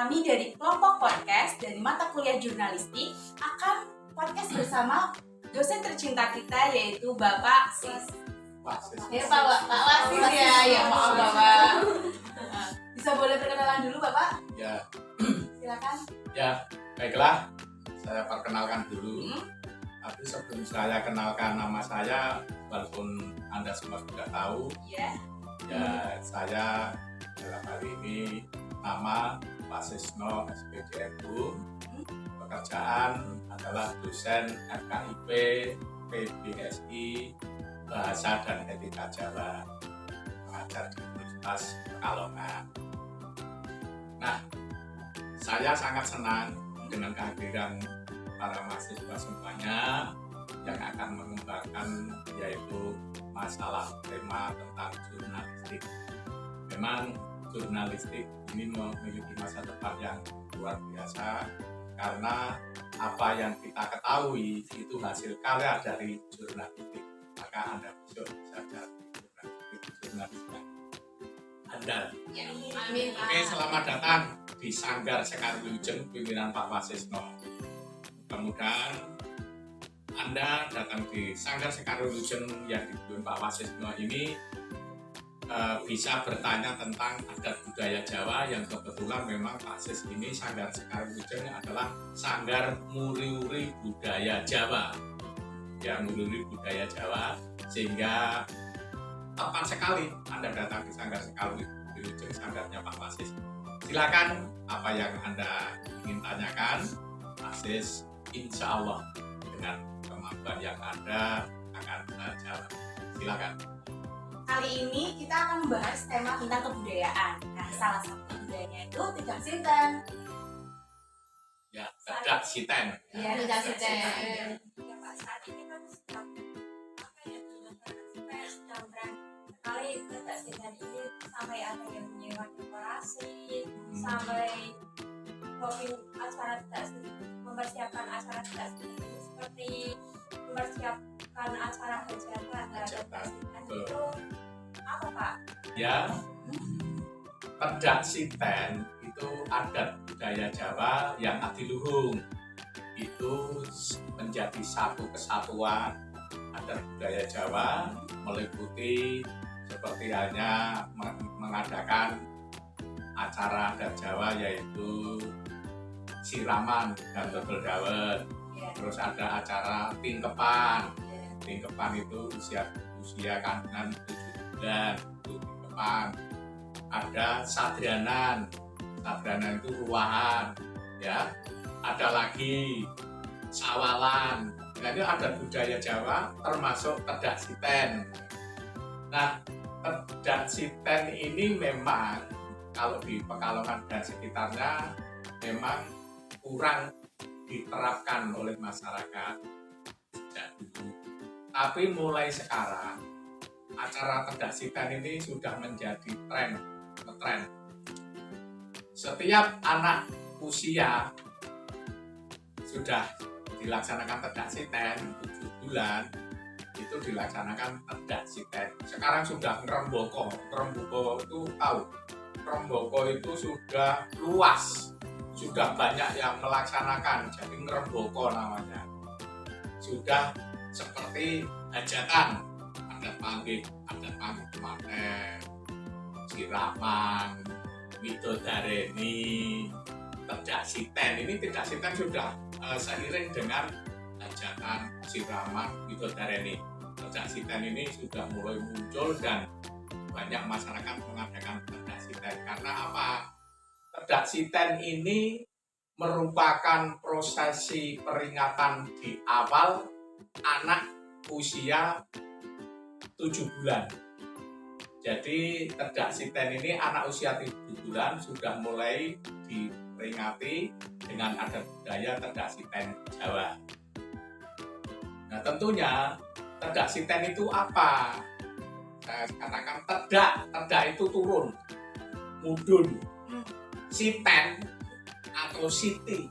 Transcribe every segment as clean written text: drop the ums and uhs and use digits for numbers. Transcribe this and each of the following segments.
Kami dari kelompok podcast dari mata kuliah jurnalistik akan podcast bersama dosen tercinta kita yaitu Bapak Sis. Ya Pak Wasis ya maaf Bapak. Bisa boleh perkenalan dulu Bapak? Ya. Silakan. Ya, baiklah. Saya perkenalkan dulu. Tapi sebelum saya kenalkan nama saya, walaupun Anda semua sudah tahu, ya saya dalam hal ini nama Pak Sisno SPDMU. Pekerjaan adalah dosen FKIP PBSI Bahasa dan Etika Jawa, mengajar di Universitas Pekalongan. Nah, saya sangat senang dengan kehadiran para mahasiswa semuanya yang akan mengembangkan yaitu masalah tema tentang jurnalistik. Memang jurnalistik ini memiliki masa depan yang luar biasa karena apa yang kita ketahui itu hasil karya dari jurnalistik. Maka Anda besok bisa jadi jurnalistik andal. Amin. Oke, selamat datang di Sanggar Sekar Wilujeng pimpinan Pak Wasisno. Mudah-mudahan Anda datang di Sanggar Sekar Wilujeng yang dipimpin Pak Wasisno ini bisa bertanya tentang adat budaya Jawa yang kebetulan memang Pak Sis ini Sanggar Sekar Wilujeng adalah Sanggar Muri-uri Budaya Jawa. Ya, Muri-uri Budaya Jawa, sehingga tepat sekali Anda datang di Sanggar Sekar Wilujeng, sanggarnya Pak Wasis. Silakan apa yang Anda ingin tanyakan, Pak Sis insya Allah dengan kemampuan yang ada akan saya jawab. Silakan. Kali ini kita akan membahas tema tentang kebudayaan. Nah, salah satu budayanya itu tidak sinten. Ya, tidak siten. Ya, tidak sinten. Ya Pak, saat ini kan sedang sedang sekali tidak sinten ini sampai ada yang menyewa dekorasi, sampai acara tidak mempersiapkan acara tidak sinten seperti mempersiapkan acara hajatan tidak sinten itu apa Pak? Ya, Pedak Siten itu adat budaya Jawa yang adiluhung. Itu menjadi satu kesatuan adat budaya Jawa, meliputi seperti halnya mengadakan acara adat Jawa yaitu siraman dan dodol dawet. Terus ada acara tingkepan. Tingkepan itu usia kandungan 7 bulan, itu tingkepan. Ada sadranan itu ruahan, ya. Ada lagi sawalan. Nah, ini ada budaya Jawa termasuk Pedak Siten. Nah, Pedak Siten ini memang kalau di Pekalongan dan sekitarnya memang kurang diterapkan oleh masyarakat sejak dulu. Tapi mulai sekarang acara Pedak Siten ini sudah menjadi ngetren. Setiap anak usia sudah dilaksanakan Pedak Siten 7 bulan itu dilaksanakan Pedak Siten. Sekarang sudah ngeremboko itu tahu. Ngeremboko itu sudah luas, sudah banyak yang melaksanakan, jadi ngeremboko namanya. Sudah seperti hajatan, adat panggih kemarin, siraman, midodareni, Pedak Siten. Ini Pedak Siten sudah seiring dengan hajatan, siraman, midodareni. Pedak Siten ini sudah mulai muncul dan banyak masyarakat mengadakan Pedak Siten. Karena apa? Pedak Siten ini merupakan prosesi peringatan di awal anak usia 7 bulan. Jadi Pedak Siten ini anak usia 7 bulan sudah mulai diperingati dengan adat budaya Pedak Siten Jawa. Nah, tentunya Pedak Siten itu apa? Saya katakan tedak itu turun, mudun. Siten atau siti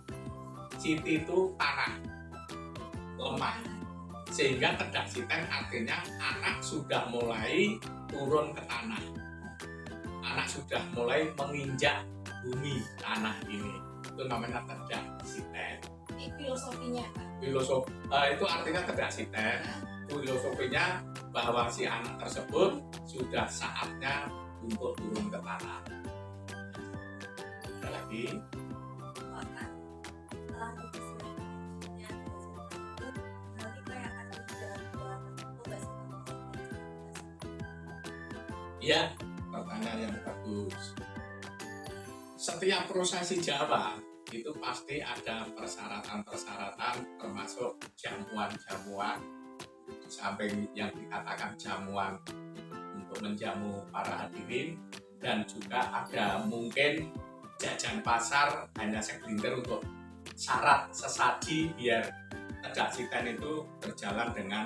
itu tanah, lemah. Sehingga Pedak Siten artinya anak sudah mulai turun ke tanah. Anak sudah mulai menginjak bumi tanah ini. Itu namanya tedak siten. Ini filosofinya Pak. Filosofi itu artinya tedak siten. Filosofinya bahwa si anak tersebut sudah saatnya untuk turun ke tanah. Ada lagi? Apakah setelah dipersiapkannya itu nanti kayak ada jalan-jalan tertentu nggak sih Pak? Iya, pertanyaan yang bagus. Setiap prosesi Jawa itu pasti ada persyaratan-persyaratan termasuk jamuan-jamuan di samping yang dikatakan jamuan untuk menjamu para hadirin, dan juga ada mungkin jajan pasar hanya segelintir untuk syarat sesaji biar tedak siten itu berjalan dengan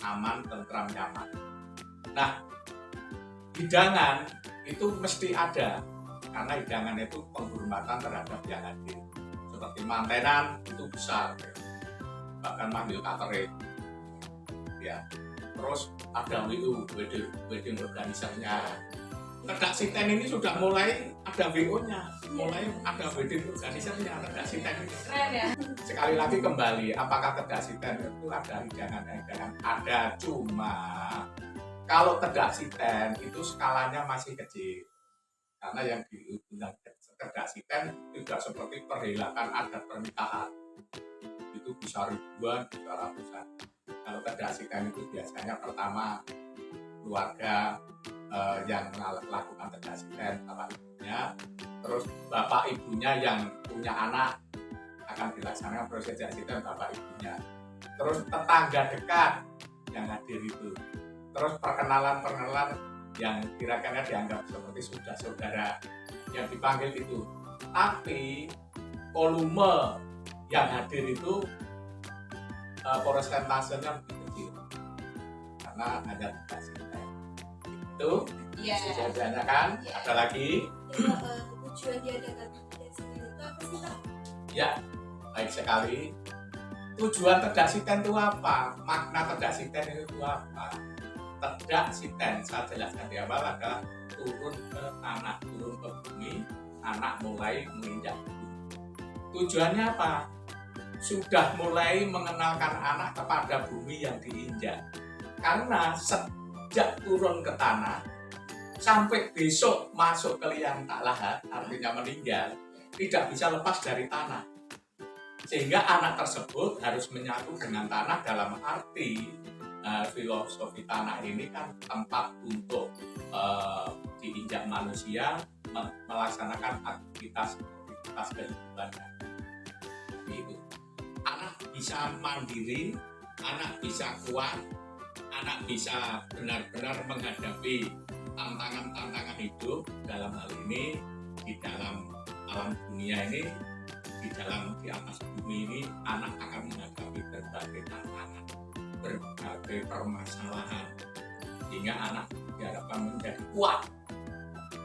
aman, tentram, nyaman. Nah, hidangan itu mesti ada karena hidangan itu penghormatan terhadap yang hadir. Seperti mantenan itu besar, bahkan manggil catering. Ya, terus ada wedding organisernya. Tedak siten ini sudah mulai ada WO-nya, mulai ada wedding organisernya tedak siten ini. Keren ya. Sekali lagi kembali, apakah tedak siten itu ada hidangan-hidangan? Ada, cuma kalau tedak siten itu skalanya masih kecil. Karena yang diundang tedak siten tidak seperti perhelatan adat pernikahan. Itu bisa ribuan, bisa ratusan. Kalau tedak siten itu biasanya pertama keluarga yang melakukan tedak siten, bapak ibunya, terus bapak ibunya yang punya anak akan dilaksanakan proses tedak siten bapak ibunya, terus tetangga dekat yang hadir itu, terus perkenalan yang kira-kira dianggap seperti sudah saudara yang dipanggil itu. Tapi volume yang hadir itu persentasenya lebih kecil karena hanya tedak siten. Itu Iya. sudah ditanyakan. Iya. Ada lagi? Tujuan diadakan tedak siten itu apa sih Pak? Ya, baik sekali. Tujuan tedak siten itu apa? Makna tedak siten itu apa? Tedak siten, saya jelaskan di awal, adalah turun ke tanah, turun ke bumi, anak mulai menginjak bumi. Tujuannya apa? Sudah mulai mengenalkan anak kepada bumi yang diinjak. Karena sejak turun ke tanah sampai besok masuk ke liang tak lahat, artinya meninggal, tidak bisa lepas dari tanah. Sehingga anak tersebut harus menyatu dengan tanah dalam arti filosofi tanah ini kan tempat untuk diinjak manusia melaksanakan aktivitas kehidupannya. Itu anak bisa mandiri, anak bisa kuat, anak bisa benar-benar menghadapi tantangan-tantangan hidup. Dalam hal ini di dalam alam dunia ini, di atas bumi ini, anak akan menghadapi berbagai tantangan, berbagai permasalahan, sehingga anak diharapkan menjadi kuat.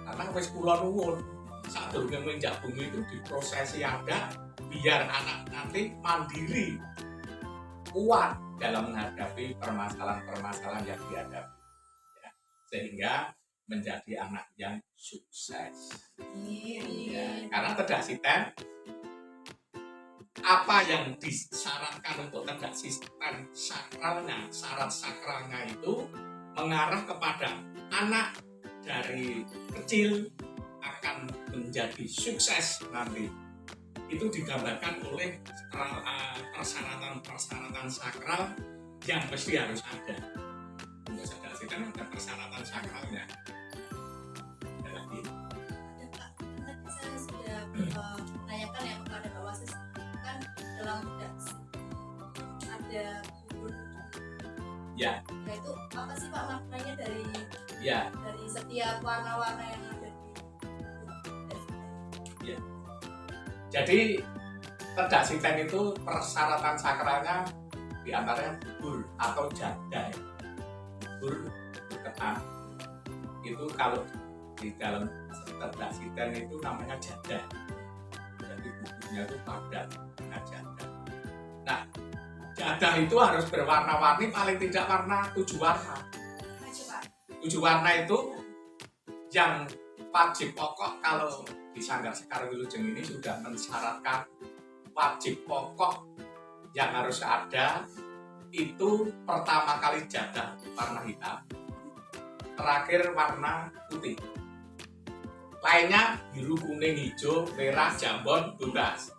Karena wis kula nuwun, sadurunge menginjak bumi itu diprosesi ada biar anak nanti mandiri, kuat dalam menghadapi permasalahan-permasalahan yang dihadapi, ya. Sehingga menjadi anak yang sukses. Ya, karena tedak siten, apa yang disyaratkan untuk tedak siten sakralnya, syarat sakralnya itu mengarah kepada anak dari kecil akan menjadi sukses nanti. Itu digambarkan oleh persyaratan-persyaratan sakral yang mesti harus ada. Untuk tedak siten ada persyaratan sakralnya. Ada lagi? Ada Pak, kan tadi saya sudah menanyakan ya kepada Pak Wasis, kan dalam tedak ada bubur. Ya. Nah itu apa sih Pak maknanya dari Ya. dari setiap warna-warna yang ada di tedak siten? Ya. Jadi tedak siten itu persyaratan sakralnya diantaranya bubur atau jada. Bubur ketan itu kalau di dalam tedak siten itu namanya jada. Jadi buburnya itu padat dengan jada. Nah, jada itu harus berwarna-warni, paling tidak warna 7 warna. 7 warna itu yang wajib pokok kalau di Sanggar Sekar Wilujeng ini sudah mensyaratkan wajib pokok yang harus ada itu pertama kali jadah warna hitam, terakhir warna putih. Lainnya biru, kuning, hijau, merah, jambon, bebas.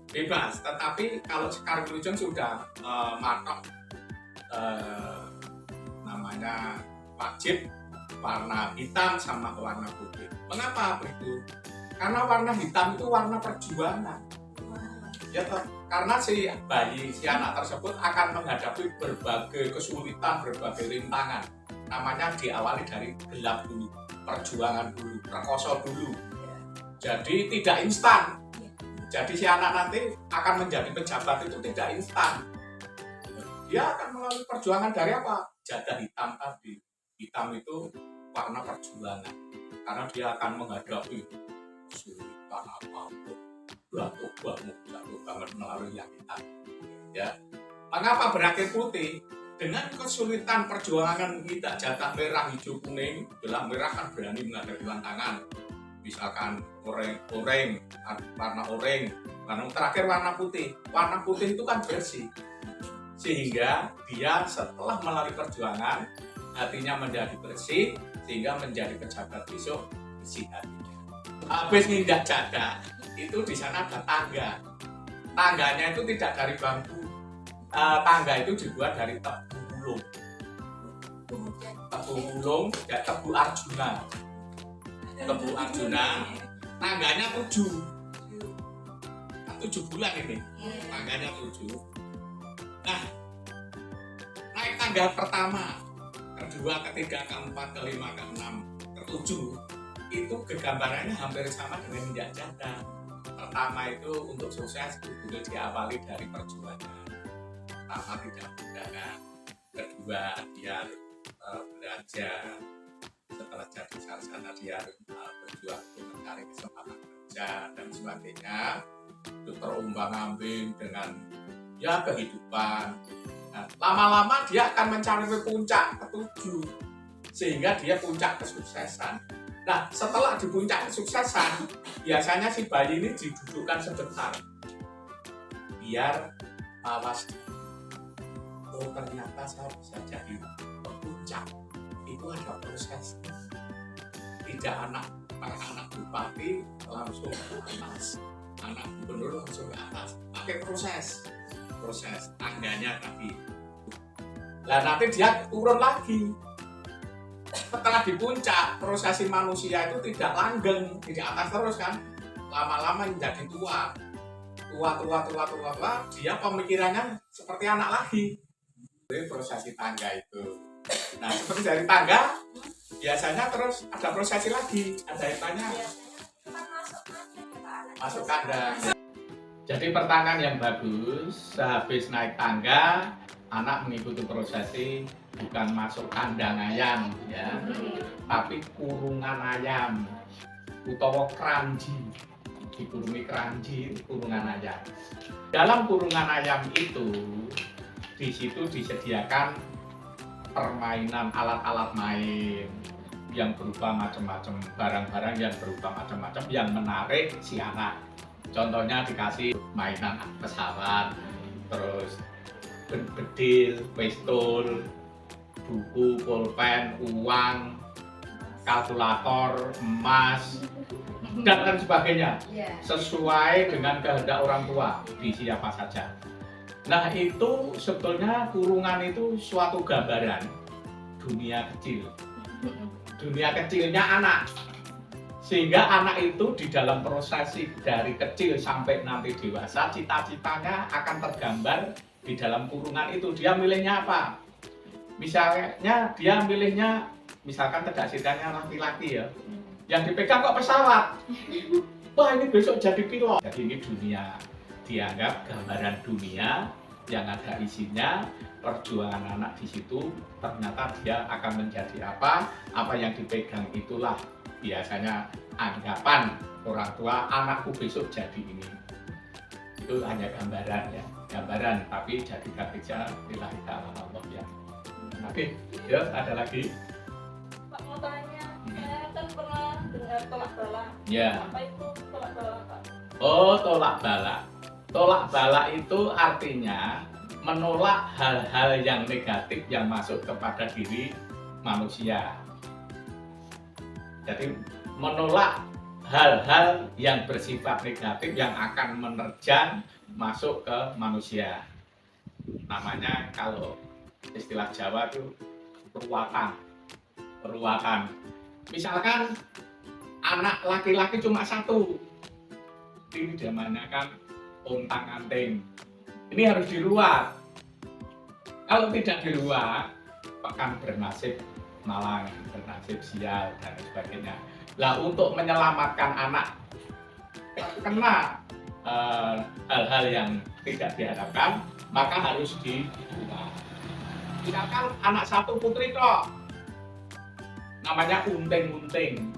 Bebas, tetapi kalau Sekar Wilujeng sudah matok namanya wajib warna hitam sama warna putih. Mengapa begitu? Karena warna hitam itu warna perjuangan. Ya, karena si bayi, si anak tersebut akan menghadapi berbagai kesulitan, berbagai rintangan. Namanya diawali dari gelap dulu, perjuangan dulu, perkoso dulu. Jadi tidak instan. Jadi si anak nanti akan menjadi pejabat itu tidak instan. Dia akan melalui perjuangan dari apa? Jadah hitam tadi. Hitam itu warna perjuangan. Karena dia akan menghadapi kesulitan apapun. Batuk jatuh banget melalui yang hitam. Ya. Mengapa berakhir putih? Dengan kesulitan perjuangan kita jatah merah, hijau, kuning, jelas merah kan berani menghadapi tantangan. Misalkan oranye, warna oranye, warna terakhir warna putih. Warna putih itu kan bersih, sehingga dia setelah melalui perjuangan hatinya menjadi bersih, sehingga menjadi pejabat besok bersih hatinya. Habis ngindak jadah itu di sana ada tangga. Tangganya itu tidak dari bambu, tangga itu dibuat dari tebu gulung. Tebu gulung, ya tebu Arjuna. Tebu Arjuna, tangganya 7 bulan ini, tangganya 7. Nah, naik tangga pertama, kedua, ketiga, keempat, kelima, keenam, ketujuh, itu kegambarannya hampir sama dengan injak jadah. Pertama itu untuk sukses itu diawali dari perjuangan. Pertama tidak mudah, kedua dia belajar. Setelah jadi sarjana dia berjuang untuk mencari kesempatan kerja dan sebagainya, itu terombang-ambing dengan ya kehidupan. Nah, lama-lama dia akan mencari puncak ketujuh, sehingga dia puncak kesuksesan. Nah, setelah di puncak kesuksesan, biasanya si bayi ini didudukkan sebentar, biar awas. Oh, ternyata saya bisa jadi puncak. Itu ada proses. Tidak anak bupati langsung ke atas, anak gubernur langsung ke atas, pakai proses tangganya tadi. Nah, nanti dia turun lagi. Setelah di puncak, prosesi manusia itu tidak langgeng, tidak atas terus kan, lama-lama menjadi tua, dia pemikirannya seperti anak lagi. Jadi prosesi tangga itu. Nah, seperti dari tangga, biasanya terus ada prosesi lagi, ada yang tanya, masuk kandang. Jadi pertanyaan yang bagus, sehabis naik tangga, anak mengikuti prosesi bukan masuk kandang ayam, ya, tapi kurungan ayam, utawa keranji, dikurungi keranji, kurungan ayam. Dalam kurungan ayam itu, di situ disediakan permainan, alat-alat main yang berupa macam-macam, barang-barang yang berupa macam-macam yang menarik si anak. Contohnya dikasih mainan pesawat, terus bedil, pistol, buku, pulpen, uang, kalkulator, emas, dan lain sebagainya, sesuai dengan kehendak orang tua, diisi apa saja. Nah, itu sebetulnya kurungan itu suatu gambaran dunia kecil, dunia kecilnya anak, sehingga anak itu di dalam prosesi dari kecil sampai nanti dewasa, cita-citanya akan tergambar di dalam kurungan itu. Dia milihnya apa? Misalnya dia milihnya, misalkan cita-citanya laki-laki ya, yang dipegang kok pesawat, wah ini besok jadi pilot. Jadi ini dunia, dianggap gambaran dunia yang ada isinya perjuangan anak di situ. Ternyata dia akan menjadi apa yang dipegang itulah biasanya anggapan orang tua, anakku besok jadi ini. Itu hanya gambaran ya, gambaran, tapi jadi kerja lillahi ta'ala Allah ya. Oke, ya ada lagi. Pak mau tanya, saya kan pernah tolak bala. Ya. Apa itu tolak bala, Pak? Oh, tolak bala. Tolak bala itu artinya menolak hal-hal yang negatif yang masuk kepada diri manusia. Jadi menolak hal-hal yang bersifat negatif yang akan menerjang masuk ke manusia. Namanya kalau istilah Jawa itu peruwakan. Misalkan anak laki-laki cuma satu, ini zamannya kan untang-anting. Ini harus diruat. Kalau tidak diruat, akan bernasib malang, bernasib sial dan sebagainya. Lah untuk menyelamatkan anak kena hal-hal yang tidak diharapkan, maka harus diruat. Misalkan anak satu putri kok, namanya unting-unting.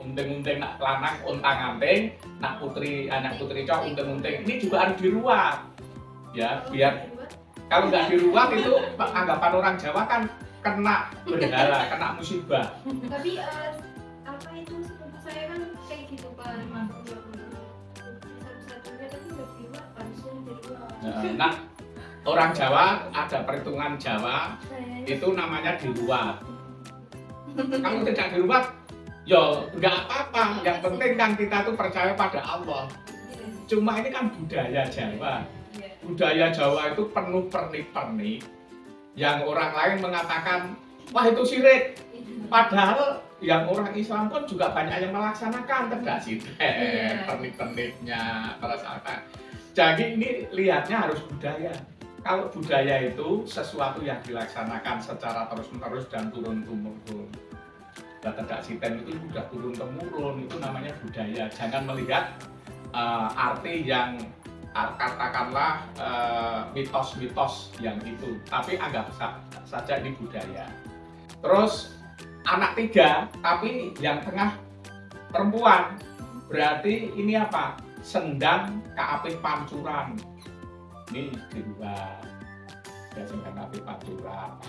Unting-unting nak lanang untang-anting, nak putri anak putri cok unting-unting. Ini juga harus diruat. Ya, biar kalau nggak diruat itu anggapan orang Jawa kan kena berhala, kena musibah. Tapi apa itu sepupu saya kan kayak gitu Pak, satu-satunya tapi nggak diruat, langsung diruat. Nah, orang Jawa ada perhitungan Jawa itu namanya diruat. Kalau tidak diruat, ya nggak apa-apa. Yang penting kan kita tuh percaya pada Allah. Cuma ini kan budaya Jawa. Budaya Jawa itu penuh pernik-pernik yang orang lain mengatakan, wah itu syirik. Padahal yang orang Islam pun juga banyak yang melaksanakan kedasitan, pernik-perniknya, perasaan. Jadi ini lihatnya harus budaya. Kalau budaya itu sesuatu yang dilaksanakan secara terus-menerus dan turun-temurun. Kedasitan itu sudah turun-temurun, itu namanya budaya. Jangan melihat arti yang katakanlah mitos-mitos yang itu, tapi anggap saja ini budaya. Terus anak 3, tapi yang tengah perempuan, berarti ini apa? Sendang keapit pancuran. Ini diruat, ya sendang keapit pancuran.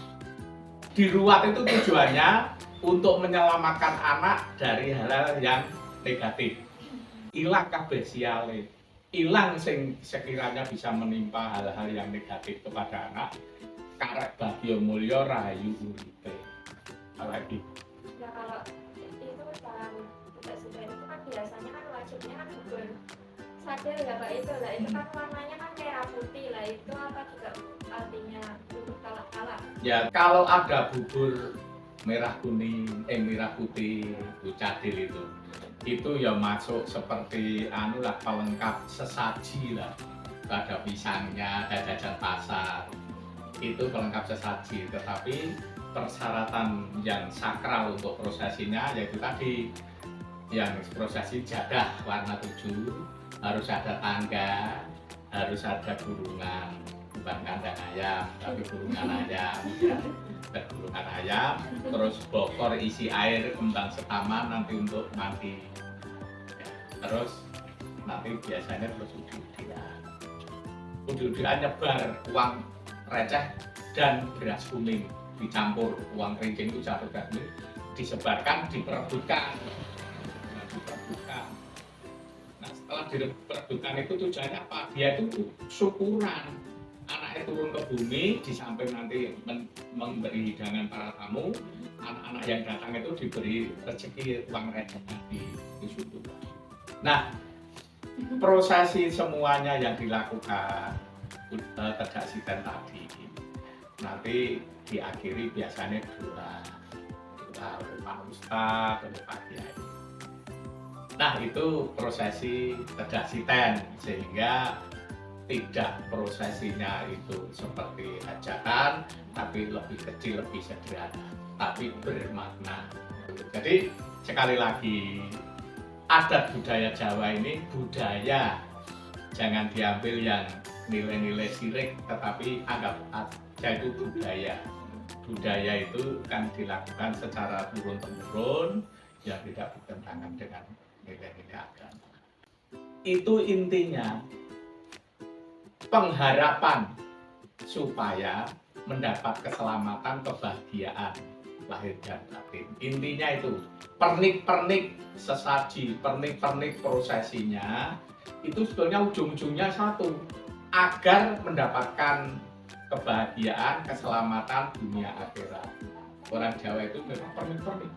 Diruat itu tujuannya untuk menyelamatkan anak dari hal-hal yang negatif. Ilang kabeh siale. Ilang sing sekiranya bisa menimpa hal-hal yang negatif kepada anak, karek bagya mulya rahayu uripe. Apalagi Ya kalau itu dalam kedasitan itu kan biasanya kan wajibnya kan bubur sadar ya Pak, itu lah itu kan warnanya kan merah putih lah, itu apa juga artinya bubur kalak-kalak? ya kalau ada bubur merah kuning, merah putih, itu cadil itu ya masuk seperti anulah pelengkap sesaji lah. Ada pisangnya, ada jajan pasar, itu pelengkap sesaji. Tetapi persyaratan yang sakral untuk prosesinya yaitu tadi yang prosesi jadah warna 7, harus ada tangga, harus ada burungan, bukan kandang ayam tapi burungan ayam ya. Burungan ayam, terus bokor isi air kembang setaman nanti untuk mandi ya. Terus nanti biasanya terus udah nyebar uang receh dan beras kuning dicampur, uang kerincing itu campur beras kuning disebarkan, diperebutkan. Nah setelah diperebutkan itu tujuannya apa? Dia itu syukuran anaknya turun ke bumi, di samping nanti memberi hidangan para tamu, anak-anak yang datang itu diberi rezeki uang receh di situ. Nah, prosesi semuanya yang dilakukan kedasitan tadi nanti diakhiri biasanya doa oleh Pak Ustadz, oleh Pak Kiai. Nah, itu prosesi kedasitan sehingga tidak prosesinya itu seperti hajatan, tapi lebih kecil, lebih sederhana, tapi bermakna. Jadi sekali lagi, adat budaya Jawa ini budaya, jangan diambil yang nilai-nilai syirik, tetapi anggap aja itu budaya. Budaya itu kan dilakukan secara turun-temurun, yang tidak bertentangan dengan nilai-nilai agama. Itu intinya. Pengharapan supaya mendapat keselamatan, kebahagiaan lahir dan batin. Intinya itu pernik-pernik sesaji, pernik-pernik prosesinya itu sebetulnya ujung-ujungnya satu, agar mendapatkan kebahagiaan, keselamatan dunia akhirat. Orang Jawa itu memang pernik-pernik,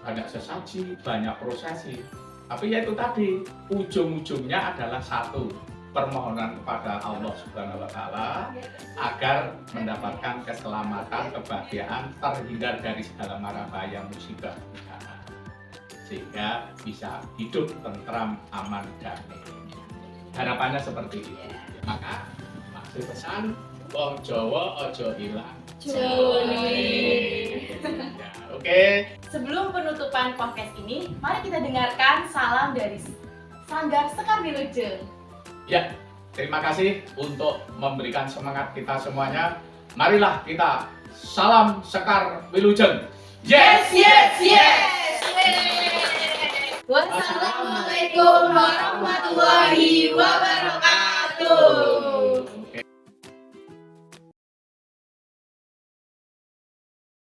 banyak sesaji, banyak prosesi. Tapi ya itu tadi, ujung-ujungnya adalah satu, permohonan kepada Allah Subhanahu wa Ta'ala agar mendapatkan keselamatan, kebahagiaan, terhindar dari segala mara bahaya musibah bencana, sehingga bisa hidup tentram, aman, damai. Harapannya seperti itu. Maka maksud pesan, wong Jawa ojo ilang Joni. Ya, oke. Sebelum penutupan podcast ini, mari kita dengarkan salam dari Sanggar Sekar Wilujeng. Ya, terima kasih untuk memberikan semangat kita semuanya. Marilah kita salam Sekar Wilujeng. Yes, yes, yes. Wassalamualaikum warahmatullahi wabarakatuh.